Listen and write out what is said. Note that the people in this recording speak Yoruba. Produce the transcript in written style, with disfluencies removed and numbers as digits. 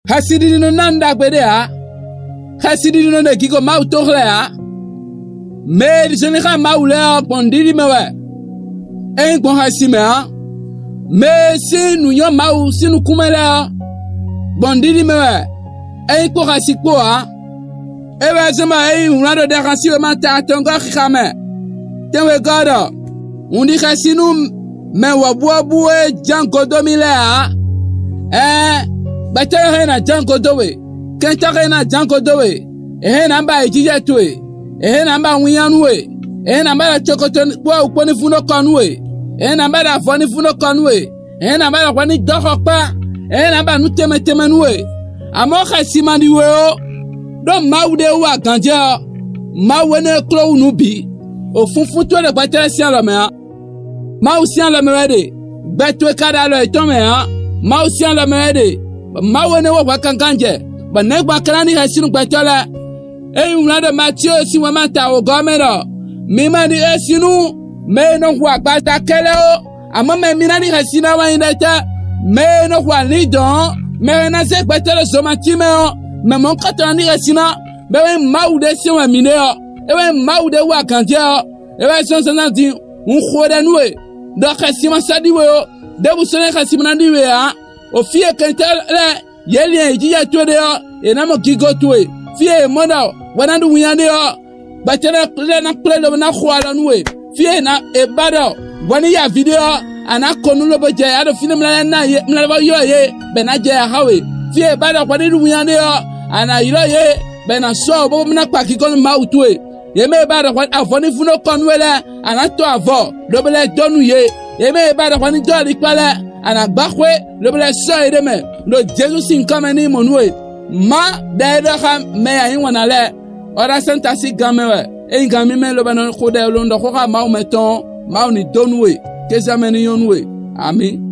Hasidi no nanda gbede ha. Hasidi no ne kiko mau tokle ha. Me disoni ka mau le bondiri mewe. En bon hasime ha. Me si nu yo mau si nu kumele ha. Bondiri mewe. En ko hasikpo ha. Ewe sema unado de hasi we mata tonga khame. Tenwe godo. Undi hasinu me wabuabu janko domile ha. Bataya na janko dowe. Kenta na janko dowe. Namba ejije tuwe. Namba wiyanwe. Namba la chokoto kwa uponi funo konwe. Namba la foni funo konwe. Namba la kwani dokokpa. Namba nuteme temenwe. Amoka simani weo. Don maude wa ganja. Mawene klo unubi. O funfun to le bataya sian lo mea. Mau sian lo mewede. Betwe kada lo etome ha. Mau sian lo mewede. Mawene wa kankanje. Ba negba kanani hasinu gbetola. Unado Mathieu si wa mata o gomero. Mima ni esinu me no kwa gbata kele o. Ama me minani hasina wa indeta. Me no kwa lidon. Me na se gbetola so matime o. Me mon katani hasina. Be maude si wa mine o. Ewe maude wa kanje o. Ewe son sanati un khode nuwe. Do khasima sadiwe o. Debu sone khasima ndiwe ha. O fie kentel yeli ejija twede yo enamo kigo twe fie moda wanandu wiyande yo batena na plelo na khwala nuwe fie na ebado wani ya video ana konulo boje ado fine mla ba yo ye benaje hawe fie bado kwani wiyande yo ana yiro ye bena so bo mna pa kigo ma utwe ye me bado kwani afoni funo konwele ana to avo dobele donu ye me bado kwani do likwala ana bakwe lobele so edeme no Jesus sin kameni monwe ma daido ha me ayin wanale ora santa si gamewe e ngami me lobano ko de lo ndo ko ka ma o meton ma oni donwe ke zameni yonwe amen.